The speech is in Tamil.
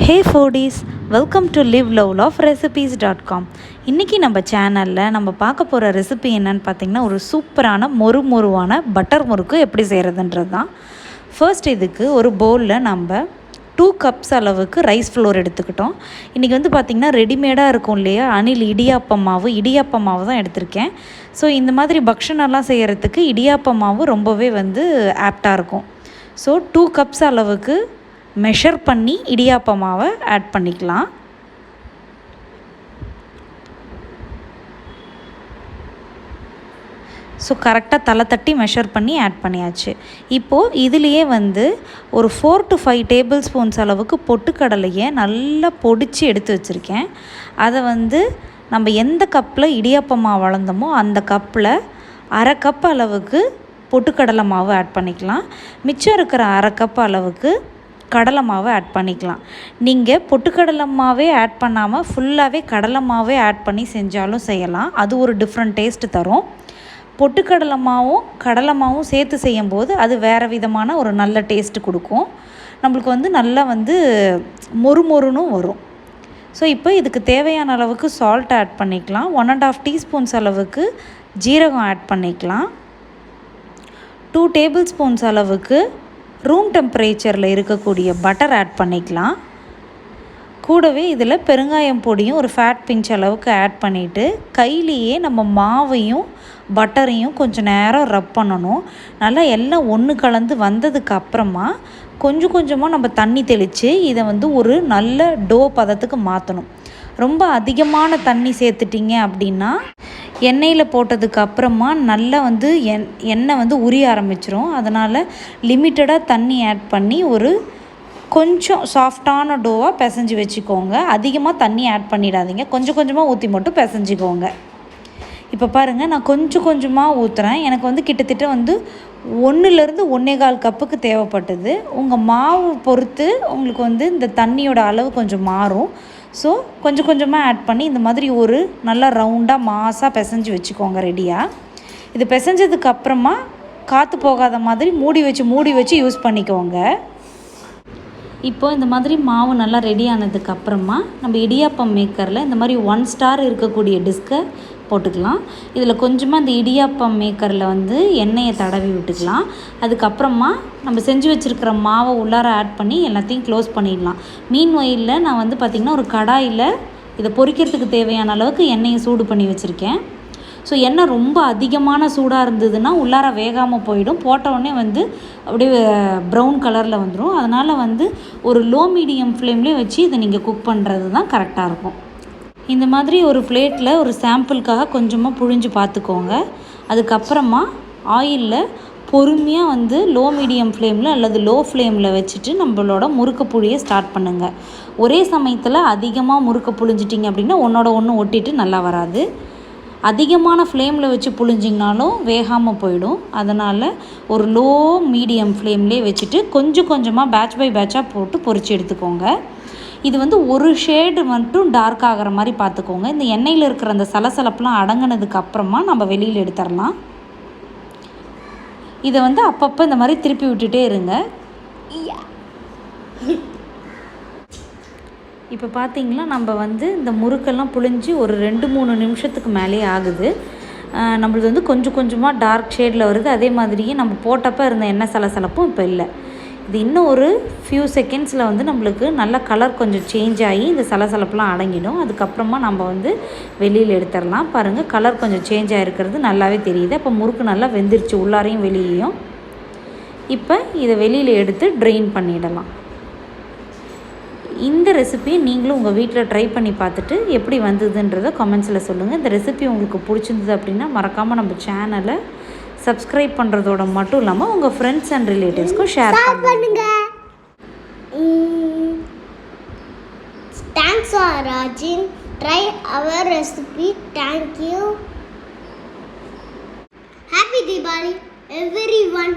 Hey foodies, welcome to liveloveloverecipes.com. இன்றைக்கி நம்ம சேனலில் நம்ம பார்க்க போகிற ரெசிபி என்னன்னு பார்த்திங்கன்னா ஒரு சூப்பரான மொறுவான பட்டர் முறுக்கு எப்படி செய்கிறதுன்றது தான். ஃபர்ஸ்ட் இதுக்கு ஒரு பவுலில் நம்ம 2 கப்ஸ் அளவுக்கு ரைஸ் ஃப்ளோர் எடுத்துக்கிட்டோம். இன்றைக்கி வந்து பார்த்திங்கன்னா ரெடிமேடாக இருக்கும் இல்லையா, அணில் இடியாப்ப மாவு தான் எடுத்திருக்கேன். ஸோ இந்த மாதிரி பக்ஷனெல்லாம் செய்கிறதுக்கு இடியாப்ப மாவு ரொம்பவே ஆப்டாக இருக்கும். ஸோ 2 கப்ஸ் அளவுக்கு மெஷர் பண்ணி இடியாப்ப மாவை ஆட் பண்ணிக்கலாம். ஸோ கரெக்டாக தலை தட்டி மெஷர் பண்ணி ஆட் பண்ணியாச்சு. இப்போது இதுலேயே ஒரு 4 to 5 டேபிள் ஸ்பூன்ஸ் அளவுக்கு பொட்டுக்கடலையை நல்லா பொடிச்சு எடுத்து வச்சுருக்கேன். அதை நம்ம எந்த கப்பில் இடியாப்ப மாவு அளந்தோமோ அந்த கப்பில் 1/2 கப் அளவுக்கு பொட்டுக்கடலை மாவு ஆட் பண்ணிக்கலாம். மிச்சம் இருக்கிற 1/2 கப் அளவுக்கு கடலை மாவை ஆட் பண்ணிக்கலாம். நீங்கள் பொட்டுக்கடலை மாவே ஆட் பண்ணாமல் ஃபுல்லாகவே கடலை மாவே ஆட் பண்ணி செஞ்சாலும் செய்யலாம். அது ஒரு டிஃப்ரெண்ட் டேஸ்ட்டு தரும். பொட்டுக்கடலை மாவும் கடலை மாவும் சேர்த்து செய்யும்போது அது வேறு விதமான ஒரு நல்ல டேஸ்ட்டு கொடுக்கும். நம்மளுக்கு நல்லா மொறுன்னு வரும். ஸோ இப்போ இதுக்கு தேவையான அளவுக்கு சால்ட் ஆட் பண்ணிக்கலாம். 1.5 டீஸ்பூன்ஸ் அளவுக்கு ஜீரகம் ஆட் பண்ணிக்கலாம். 2 டேபிள் ஸ்பூன்ஸ் அளவுக்கு ரூம் டெம்பரேச்சரில் இருக்கக்கூடிய பட்டர் ஆட் பண்ணிக்கலாம். கூடவே இதில் பெருங்காயம் பொடியும் ஒரு ஃபேட் பிஞ்ச் அளவுக்கு ஆட் பண்ணிவிட்டு கையிலேயே நம்ம மாவையும் பட்டரையும் கொஞ்சம் நேரம் ரப் பண்ணணும். நல்லா எல்லாம் ஒன்று கலந்து வந்ததுக்கு அப்புறமா கொஞ்சமாக நம்ம தண்ணி தெளித்து இதை ஒரு நல்ல டோ பதத்துக்கு மாற்றணும். ரொம்ப அதிகமான தண்ணி சேர்த்துட்டிங்க அப்படின்னா எண்ணெயில் போட்டதுக்கு அப்புறமா நல்லா எண்ணெய் உரிய ஆரம்பிச்சிரும். அதனால் லிமிட்டடாக தண்ணி ஆட் பண்ணி கொஞ்சம் சாஃப்டான டோவாக பிசைஞ்சு வச்சுக்கோங்க. அதிகமாக தண்ணி ஆட் பண்ணிடாதீங்க. கொஞ்சமாக ஊற்றி மட்டும் பிசைஞ்சிக்கோங்க. இப்போ பாருங்கள், நான் கொஞ்சமாக ஊற்றுறேன். எனக்கு கிட்டத்தட்ட 1லேருந்து 1.25 கப்புக்கு தேவைப்பட்டது. உங்கள் மாவு பொறுத்து உங்களுக்கு இந்த தண்ணியோட அளவு கொஞ்சம் மாறும். ஸோ கொஞ்சமாக ஆட் பண்ணி இந்த மாதிரி நல்லா ரவுண்டாக மாஸாக பிசைஞ்சு வச்சுக்கோங்க ரெடியாக. இது பிசைஞ்சதுக்கப்புறமா காற்று போகாத மாதிரி மூடி வச்சு யூஸ் பண்ணிக்கோங்க. இப்போ இந்த மாதிரி மாவு நல்லா ரெடி ஆனதுக்கப்புறமா நம்ம இடியாப்பம் மேக்கரில் இந்த மாதிரி 1 ஸ்டார் இருக்கக்கூடிய டிஸ்கை போட்டுக்கலாம். இதில் கொஞ்சமாக இந்த இடியாப்பம் மேக்கரில் எண்ணெயை தடவி விட்டுக்கலாம். அதுக்கப்புறமா நம்ம செஞ்சு வச்சுருக்கிற மாவை உள்ளார ஆட் பண்ணி எல்லாத்தையும் க்ளோஸ் பண்ணிடலாம். மீன் வயலில் நான் பார்த்திங்கன்னா ஒரு கடாயில் இதை பொரிக்கிறதுக்கு தேவையான அளவுக்கு எண்ணெயை சூடு பண்ணி வச்சுருக்கேன். ஸோ எண்ணெய் ரொம்ப அதிகமான சூடாக இருந்ததுன்னா உள்ளார வேகாமல் போயிடும். போட்டவுடனே அப்படியே ப்ரௌன் கலரில் வந்துடும். அதனால் ஒரு லோ மீடியம் ஃப்ளேம்லேயே வச்சு இதை நீங்கள் குக் பண்ணுறது தான் கரெக்டாக இருக்கும். இந்த மாதிரி ஒரு பிளேட்டில் ஒரு சாம்பிளுக்காக கொஞ்சமாக புழிஞ்சு பார்த்துக்கோங்க. அதுக்கப்புறமா ஆயிலில் பொறுமையாக லோ மீடியம் ஃப்ளேமில் அல்லது லோ ஃப்ளேமில் வச்சுட்டு நம்மளோட முறுக்கு புழியை ஸ்டார்ட் பண்ணுங்கள். ஒரே சமயத்தில் அதிகமாக முறுக்கு புழிஞ்சிட்டிங்க அப்படின்னா ஒன்று ஒட்டிட்டு நல்லா வராது. அதிகமான ஃப்ளேமில் வச்சு புழிஞ்சிங்கனாலும் வேகாமல் போயிடும். அதனால் ஒரு லோ மீடியம் ஃப்ளேம்லேயே வச்சுட்டு கொஞ்சமாக பேட்ச் பை பேட்சாக போட்டு பொரிச்சு எடுத்துக்கோங்க. இது ஒரு ஷேடு மட்டும் டார்க் ஆகிற மாதிரி பார்த்துக்கோங்க. இந்த எண்ணெயில் இருக்கிற அந்த சலசலப்புலாம் அடங்கினதுக்கு அப்புறமா நம்ம வெளியில் எடுத்துடலாம். இதை அப்பப்போ இந்த மாதிரி திருப்பி விட்டுட்டே இருங்க. இப்போ பார்த்திங்களா, நம்ம இந்த முறுக்கெல்லாம் புழிஞ்சு ஒரு 2-3 நிமிஷத்துக்கு மேலேயே ஆகுது. நம்மளது கொஞ்சமாக டார்க் ஷேடில் வருது. அதே மாதிரியே நம்ம போட்டப்போ இருந்த எண்ணெய் சலசலப்பும் இப்போ இல்லை. இது இன்னும் ஒரு ஃபியூ செகண்ட்ஸில் நம்மளுக்கு நல்ல கலர் கொஞ்சம் சேஞ்ச் ஆகி இந்த சலசலப்புலாம் அடங்கிடும். அதுக்கப்புறமா நம்ம வெளியில் எடுத்துடலாம். பாருங்கள், கலர் கொஞ்சம் சேஞ்ச் ஆகிருக்கிறது நல்லாவே தெரியுது. அப்போ முறுக்கு நல்லா வெந்துருச்சு உள்ளாரையும் வெளியேயும். இப்போ இதை வெளியில் எடுத்து ட்ரெயின் பண்ணிடலாம். இந்த ரெசிபியை நீங்களும் உங்கள் வீட்டில் ட்ரை பண்ணி பார்த்துட்டு எப்படி வந்ததுன்றதை கமெண்ட்ஸில் சொல்லுங்கள். இந்த ரெசிபி உங்களுக்கு பிடிச்சிருந்தது அப்படின்னா மறக்காமல் நம்ம சேனலை சப்ஸ்கிரைப் பண்ணுறதோட மட்டும் இல்லாமல் உங்கள் ஃப்ரெண்ட்ஸ் அண்ட் ரிலேட்டிவ்ஸ்க்கும் ஷேர் பண்ணுங்கள். Thanks for watching. Try our recipe. Thank you. Happy Diwali everyone.